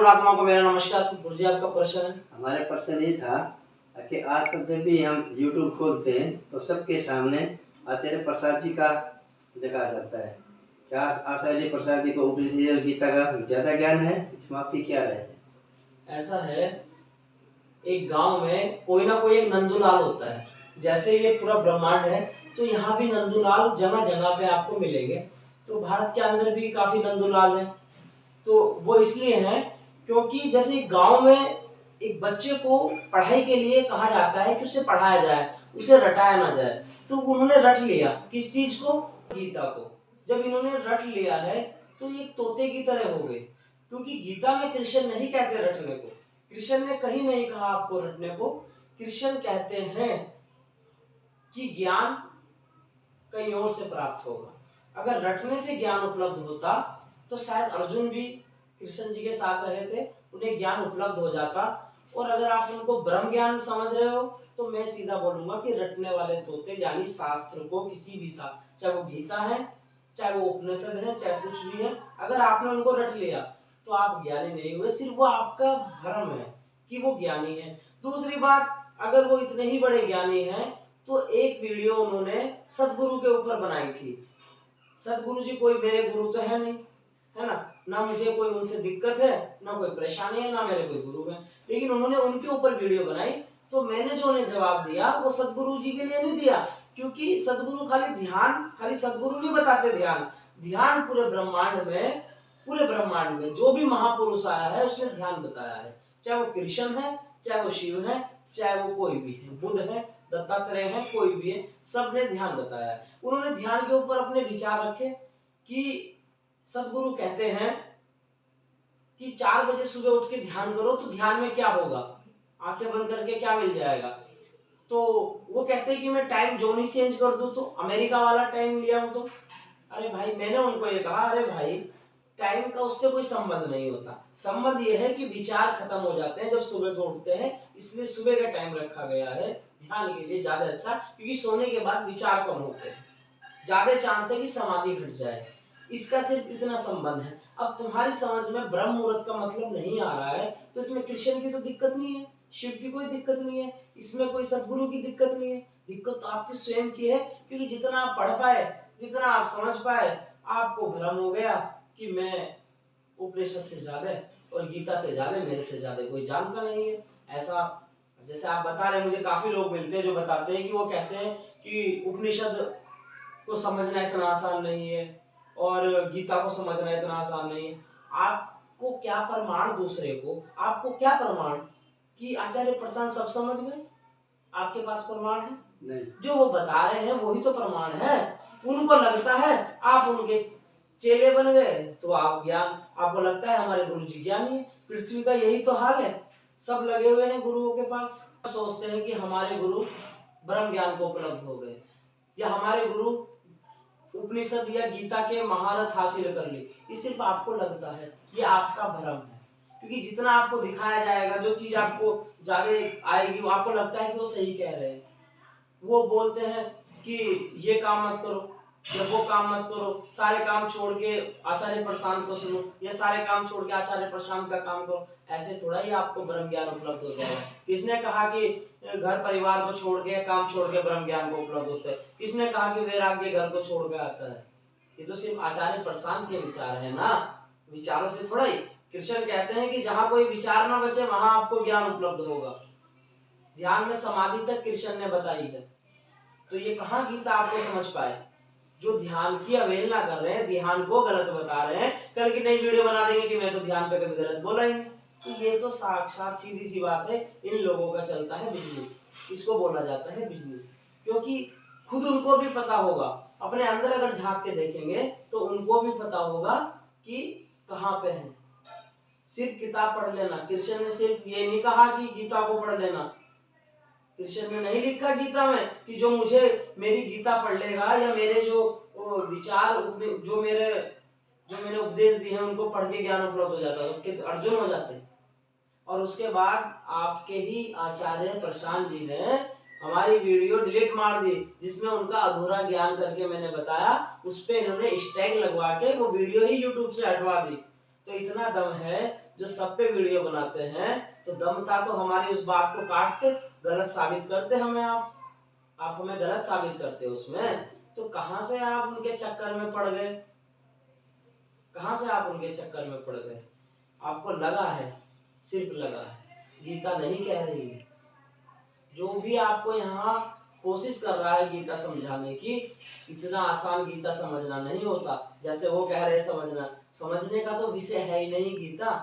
आत्मा को मेरा नमस्कार। गुरुजी आपका प्रश्न है। हमारे प्रश्न ये था कि आजकल जब भी हम YouTube खोलते हैं तो सबके सामने आचार्य प्रसाद जी का दिखाया जाता है। क्या आचार्य प्रसाद जी को उपनिषद गीता का ज्यादा ज्ञान है? इसमें आपकी क्या राय है? ऐसा है, एक गांव में कोई ना कोई एक नंदूलाल होता है। जैसे ये पूरा ब्रह्मांड है तो यहाँ भी नंदूलाल जगह जगह पे आपको मिलेंगे। तो भारत के अंदर भी काफी नंदूलाल हैं। तो वो इसलिए हैं क्योंकि जैसे गांव में एक बच्चे को पढ़ाई के लिए कहा जाता है कि उसे पढ़ाया जाए, उसे रटाया ना जाए। तो उन्होंने रट लिया किस चीज को? गीता को। जब इन्होंने रट लिया है तो ये तोते की तरह हो गए, क्योंकि गीता में कृष्ण नहीं कहते रटने को। कृष्ण ने कहीं नहीं कहा आपको रटने को। कृष्ण कहते हैं कि ज्ञान कहीं और से प्राप्त होगा। अगर रटने से ज्ञान उपलब्ध होता तो शायद अर्जुन भी कृष्ण जी के साथ रहे थे, उन्हें ज्ञान उपलब्ध हो जाता। और अगर आप उनको ब्रह्म ज्ञान समझ रहे हो तो मैं सीधा बोलूंगा कि रटने वाले तोते यानी शास्त्र को, किसी भी शास्त्र, चाहे वो गीता है, चाहे वो उपनिषद है, चाहे कुछ भी है, अगर आपने उनको रट लिया तो आप ज्ञानी नहीं हुए। सिर्फ वो आपका भ्रम है कि वो ज्ञानी है। दूसरी बात, अगर वो इतने ही बड़े ज्ञानी हैं तो एक वीडियो उन्होंने सदगुरु के ऊपर बनाई थी। सदगुरु जी कोई मेरे गुरु तो है नहीं, है ना मुझे कोई उनसे दिक्कत है, ना कोई परेशानी है, ना मेरे कोई गुरु है। लेकिन उन्होंने उनके ऊपर वीडियो बनाई तो मैंने जो उन्हें जवाब दिया वो सदगुरु जी के लिए नहीं दिया, क्योंकि सदगुरु खाली सदगुरु नहीं बताते ध्यान पूरे ब्रह्मांड में जो भी महापुरुष आया है उसने ध्यान बताया है। चाहे वो कृष्ण है, चाहे वो शिव है, चाहे वो कोई भी है, बुद्ध है, दत्तात्रेय है, कोई भी है, सबने ध्यान बताया है। उन्होंने ध्यान के ऊपर अपने विचार रखे कि सदगुरु कहते हैं कि 4 बजे सुबह उठ के ध्यान करो तो ध्यान में क्या होगा, आंखें बंद करके क्या मिल जाएगा। तो वो कहते हैं कि मैं टाइम जोन ही चेंज कर दूं तो अमेरिका वाला टाइम लिया हूं तो। अरे भाई, मैंने उनको ये कहा, अरे भाई टाइम का उससे कोई संबंध नहीं होता। संबंध ये है कि विचार खत्म हो जाते हैं जब सुबह को उठते हैं, इसलिए सुबह का टाइम रखा गया है ध्यान के लिए ज्यादा अच्छा, क्योंकि सोने के बाद विचार कम होते हैं, ज्यादा चांस है कि समाधि घट जाए। इसका सिर्फ इतना संबंध है। अब तुम्हारी समझ में ब्रह्म मुहूर्त का मतलब नहीं आ रहा है तो इसमें कृष्ण की तो दिक्कत नहीं है, शिव की कोई दिक्कत नहीं है, इसमें कोई सदगुरु की दिक्कत नहीं है। दिक्कत तो आपकी स्वयं की है, क्योंकि जितना आप पढ़ पाए, जितना आप समझ पाए, आपको भ्रम हो गया कि मैं उपनिषद से ज्यादा और गीता से ज्यादा, मेरे से ज्यादा कोई जानता नहीं है। ऐसा जैसे आप बता रहे हैं, मुझे काफी लोग मिलते हैं जो बताते हैं कि वो कहते हैं कि उपनिषद को समझना इतना आसान नहीं है और गीता को समझना इतना आसान नहीं है। आपको क्या प्रमाण, दूसरे को आपको क्या प्रमाण कि आचार्य प्रशांत सब समझ गए? आपके पास प्रमाण है? नहीं। जो वो बता रहे हैं वही तो प्रमाण है। उनको लगता है आप उनके चेले बन गए तो आप ज्ञान, आपको लगता है हमारे गुरु जी ज्ञानी है। पृथ्वी का यही तो हाल है, सब लगे हुए हैं गुरुओं के पास, सोचते हैं कि हमारे गुरु ब्रह्म ज्ञान को उपलब्ध हो गए या हमारे गुरु उपनिषद या गीता के महारथ हासिल कर ली। ये सिर्फ आपको लगता है, ये आपका भ्रम है। क्योंकि जितना आपको दिखाया जाएगा, जो चीज आपको ज्यादा आएगी, वो आपको लगता है कि वो सही कह रहे हैं। वो बोलते हैं कि ये काम मत करो या वो काम मत करो, सारे काम छोड़ के आचार्य प्रशांत को सुनो या सारे काम छोड़ के आचार्य प्रशांत का काम करो। ऐसे थोड़ा ही आपको ब्रह्म ज्ञान उपलब्ध हो जाएगा। किसने कहा कि घर परिवार को छोड़ के, काम छोड़ के ब्रह्म ज्ञान को उपलब्ध होता है? किसने कहा कि वैराग्य घर को छोड़ के आता है? ये तो सिर्फ आचार्य प्रशांत के विचार है ना, विचारों से थोड़ा ही। कृष्ण कहते हैं कि जहां कोई विचार ना बचे वहां आपको ज्ञान उपलब्ध होगा। ध्यान में समाधि तक कृष्ण ने बताई है। तो ये कहां गीता आपको समझ पाए? जो ध्यान की अवहेलना कर रहे हैं, ध्यान को गलत बता रहे हैं, कल की नई वीडियो बना देंगे कि मैं तो ध्यान पे कभी गलत बोला ही नहीं। तो ये तो साक्षात सीधी सी बात है, इन लोगों का चलता है बिजनेस, इसको बोला जाता है बिजनेस। क्योंकि खुद उनको भी पता होगा, अपने अंदर अगर झांक के देखेंगे तो उनको भी पता होगा कि कहाँ पे है। सिर्फ किताब पढ़ लेना, कृष्ण ने सिर्फ ये नहीं कहा कि गीता को पढ़ लेना। कृष्ण ने नहीं लिखा गीता में कि जो मुझे मेरी गीता पढ़ लेगा या मेरे जो विचार, जो मैंने उपदेश दिए हैं उनको पढ़ के ज्ञान उपलब्ध हो जाता, तो अर्जुन हो जाते। और उसके बाद आपके ही आचार्य प्रशांत जी ने हमारी वीडियो डिलीट मार दी, जिसमें उनका अधूरा ज्ञान करके मैंने बताया, उस पे इन्होंने स्टैग लगवा के वो वीडियो ही यूट्यूब से हटवा दी। तो इतना दम है जो सब पे वीडियो बनाते हैं, तो दम था तो हमारी उस बात को काटते, गलत साबित करते हमें आप हमें गलत साबित करते उसमें। तो कहां से आप उनके चक्कर में पड़ गए, कहां से आप उनके चक्कर में पड़ गए? आपको लगा है, सिर्फ लगा है, गीता नहीं कह रही है। जो भी आपको यहाँ कोशिश कर रहा है गीता समझाने की, इतना आसान गीता समझना नहीं होता। जैसे वो कह रहे समझने का तो विषय है ही नहीं गीता।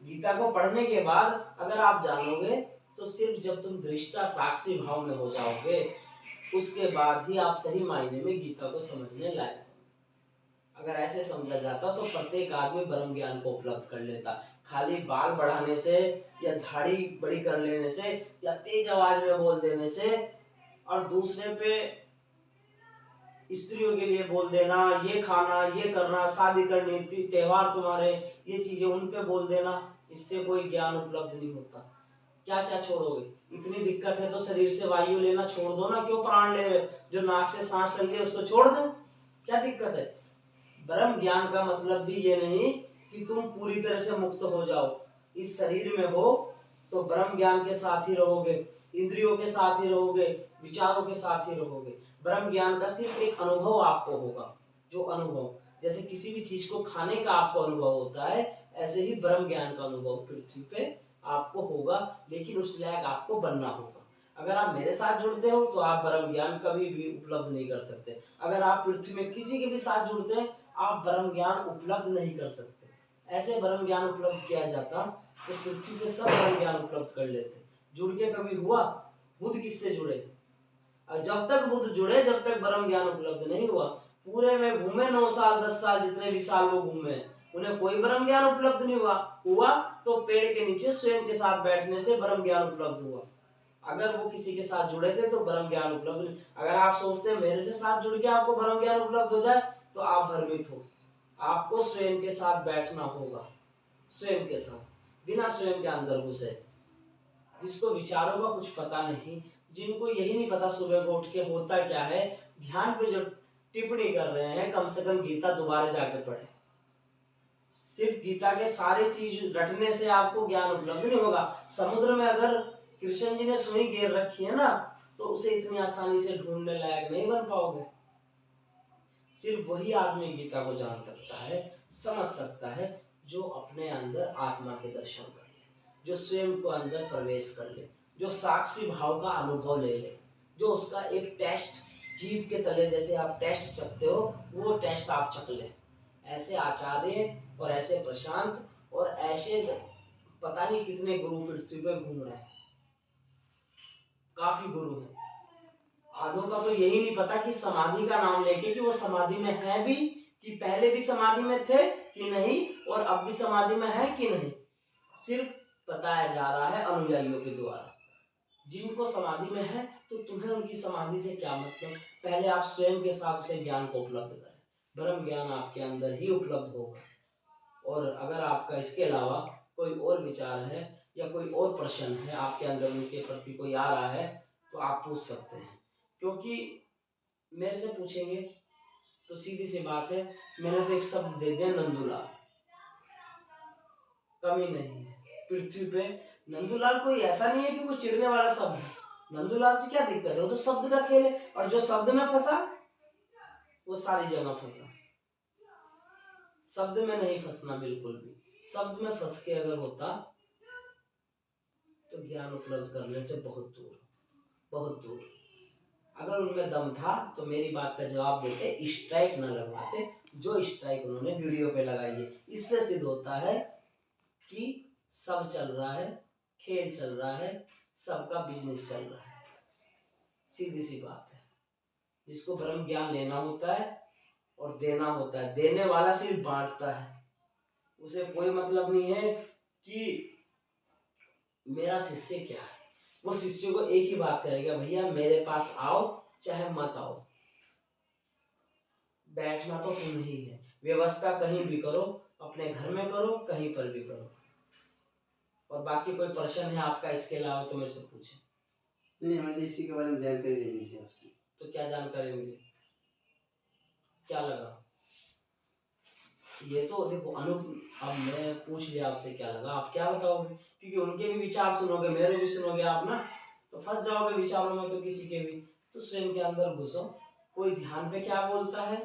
गीता को पढ़ने के बाद अगर आप जानोगे, तो सिर्फ जब तुम दृष्टा साक्षी भाव में हो जाओगे, उसके बाद ही आप सही मायने में गीता को समझने लायक। अगर ऐसे समझा जाता तो प्रत्येक आदमी ब्रह्म ज्ञान को उपलब्ध कर लेता। खाली बाल बढ़ाने से या दाढ़ी बड़ी कर लेने से या तेज आवाज में बोल देने से और दूसरे पे स्त्रियों के लिए बोल देना, ये खाना, ये करना, शादी करनी, त्योहार तुम्हारे, ये चीजें उन पे बोल देना, इससे कोई ज्ञान उपलब्ध नहीं होता। क्या क्या छोड़ोगे? इतनी दिक्कत है तो शरीर से वायु लेना छोड़ दो ना, क्यों प्राण ले रहे हो? जो नाक से सांस चल रही है उसको छोड़ दो, क्या दिक्कत है? ब्रह्म ज्ञान का मतलब भी ये नहीं कि तुम पूरी तरह से मुक्त हो जाओ। इस शरीर में हो तो ब्रह्म ज्ञान के साथ ही रहोगे, इंद्रियों के साथ ही रहोगे, विचारों के साथ ही रहोगे। ब्रह्म ज्ञान का सिर्फ एक अनुभव आपको होगा। जो अनुभव, जैसे किसी भी चीज को खाने का आपको अनुभव होता है, ऐसे ही ब्रह्म ज्ञान का अनुभव पृथ्वी पे आपको होगा, लेकिन उस लायक आपको बनना होगा। अगर आप मेरे साथ जुड़ते हो तो आप ब्रह्म ज्ञान कभी भी उपलब्ध नहीं कर सकते। अगर आप पृथ्वी में किसी के भी साथ जुड़ते हैं, आप ब्रह्म ज्ञान उपलब्ध नहीं कर सकते। ऐसे ब्रह्म ज्ञान उपलब्ध किया जाता तो पृथ्वी पे सब ब्रह्म ज्ञान उपलब्ध कर लेते। जुड़ के कभी हुआ? बुद्ध किससे जुड़े? और जब तक बुद्ध जुड़े, जब तक ब्रह्म ज्ञान उपलब्ध नहीं हुआ। पूरे में घूमे 9 साल 10 साल, जितने भी साल वो घूमे, उन्हें कोई ब्रह्म ज्ञान उपलब्ध नहीं हुआ तो पेड़ के नीचे स्वयं के साथ बैठने से ब्रह्म ज्ञान उपलब्ध हुआ। अगर वो किसी के साथ जुड़े थे तो ब्रह्म ज्ञान उपलब्ध नहीं। अगर आप सोचते हैं मेरे से साथ जुड़ के आपको ब्रह्म ज्ञान उपलब्ध हो जाए, तो आप भ्रमित हो। आपको स्वयं के साथ बैठना होगा, स्वयं के साथ, बिना स्वयं के अंदर घुसे। जिसको विचारों का कुछ पता नहीं, जिनको यही नहीं पता सुबह को उठ के होता क्या है, ध्यान पे जो टिप्पणी कर रहे हैं, कम से कम गीता दोबारा जाके पढ़े। सिर्फ गीता के सारे चीज रटने से आपको ज्ञान उपलब्ध नहीं होगा। समुद्र में अगर कृष्ण जी ने सुई घेर रखी है ना, तो उसे इतनी आसानी से ढूंढने लायक नहीं बन पाओगे। सिर्फ वही आदमी गीता को जान सकता है, समझ सकता है, जो अपने अंदर आत्मा के दर्शन कर ले, जो स्वयं को अंदर प्रवेश कर ले, जो साक्षी भाव का अनुभव ले ले, जो उसका एक टेस्ट, जीभ के तले जैसे आप टेस्ट चखते हो, वो टेस्ट आप चख ले। ऐसे आचार्य और ऐसे प्रशांत और ऐसे पता नहीं कितने गुरु पृथ्वी पे घूम रहे हैं। काफी गुरु हैं। आधों का तो यही नहीं पता कि समाधि का नाम लेके कि वो समाधि में है भी, कि पहले भी समाधि में थे कि नहीं, और अब भी समाधि में है कि नहीं। सिर्फ बताया जा रहा है अनुयायियों के द्वारा। जिनको समाधि में है तो तुम्हें उनकी समाधि से क्या मतलब? पहले आप स्वयं के साथ उसे ज्ञान को उपलब्ध करें। ब्रह्म ज्ञान आपके अंदर ही उपलब्ध होगा। और अगर आपका इसके अलावा कोई और विचार है या कोई और प्रश्न है आपके अंदर उनके प्रति कोई आ रहा है, तो आप पूछ सकते हैं। क्योंकि मेरे से पूछेंगे तो सीधी सी बात है, मैंने तो एक शब्द दे दिया, नंदूलाल। कमी नहीं है पृथ्वी पे। नंदूलाल कोई ऐसा नहीं है कि वो चिढ़ने वाला शब्द है। नंदूलाल से क्या दिक्कत है? वो तो शब्द का खेल है, और जो शब्द में फंसा वो सारी जगह फंसा। शब्द में नहीं फंसना बिल्कुल भी। शब्द में फंस के अगर होता तो ज्ञान उपलब्ध करने से बहुत दूर, बहुत दूर। अगर उनमें दम था तो मेरी बात का जवाब देते, स्ट्राइक न लगवाते जो स्ट्राइक उन्होंने वीडियो पे लगाई है। इससे सिद्ध होता है कि सब चल रहा है, खेल चल रहा है, सबका बिजनेस चल रहा है। सीधी सी बात है। जिसको ब्रह्म ज्ञान लेना होता है और देना होता है, देने वाला सिर्फ बांटता है। उसे कोई मतलब नहीं है कि मेरा शिष्य क्या है। वो शिष्य को एक ही बात करेगा, भैया मेरे पास आओ चाहे मत आओ, बैठना तो तुम ही है। व्यवस्था कहीं भी करो, अपने घर में करो, कहीं पर भी करो। और बाकी कोई प्रश्न है आपका इसके अलावा तो मेरे से पूछे। नहीं, हमें इसी के बारे में जानकारी लेनी थी आपसे। तो क्या जानकारी मिली, क्या लगा? ये तो देखो अब मैं पूछ लिया आपसे, क्या लगा, आप क्या बताओगे, क्योंकि उनके भी विचार सुनोगे, मेरे भी सुनोगे आप ना, तो फंस जाओगे विचारों में तो किसी के भी। तो स्वयं के अंदर घुसो, कोई ध्यान पे क्या बोलता है,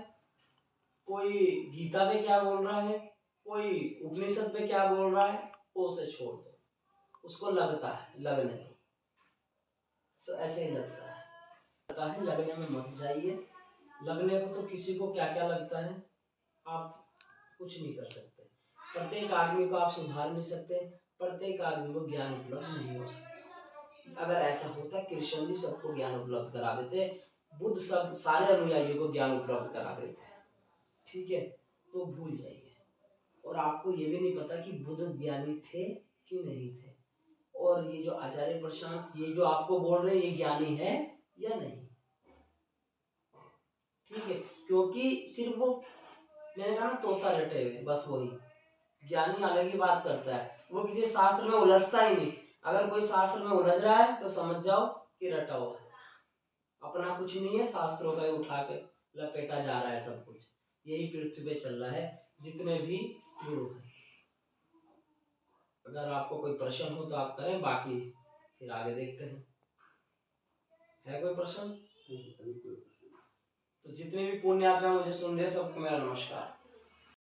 कोई गीता पे क्या बोल रहा है, कोई उपनिषद पे क्या बोल रहा है, वो उसे छोड़ दो। उसको लगता है, लगने दो, ऐसे ही लगता है, लगने में मत जाइए। लगने को तो किसी को क्या क्या लगता है, आप कुछ नहीं कर सकते। प्रत्येक आदमी को आप सुधार नहीं सकते, प्रत्येक आदमी को ज्ञान उपलब्ध नहीं हो सकता। अगर ऐसा होता, कृष्ण जी सबको ज्ञान उपलब्ध करा देते, बुद्ध सब सारे अनुयायियों को ज्ञान उपलब्ध करा देते हैं, ठीक है, तो भूल जाइए। और आपको ये भी नहीं पता कि बुद्ध ज्ञानी थे कि नहीं थे, और ये जो आचार्य प्रशांत ये जो आपको बोल रहे हैं, ये ज्ञानी है या नहीं, ठीक है, क्योंकि सिर्फ वो, मैंने कहा ना, तोता रटे हुए, बस वही ज्ञानी अलग ही बात करता है, वो किसी शास्त्र में उलझता ही नहीं। अगर कोई शास्त्र में उलझ रहा है तो समझ जाओ कि रटा हुआ है, अपना कुछ नहीं है, शास्त्रों का ही उठा के लपेटा जा रहा है सब कुछ। यही पृथ्वी पे चल रहा है, जितने भी गुरु हैं। अगर आपको कोई प्रश्न हो तो आप करें, बाकी फिर आगे देखते हैं। है कोई प्रश्न? अभी कोई प्रश्न नहीं। तो जितने भी पुण्य आत्मा मुझे सुन रहे, सबको मेरा नमस्कार।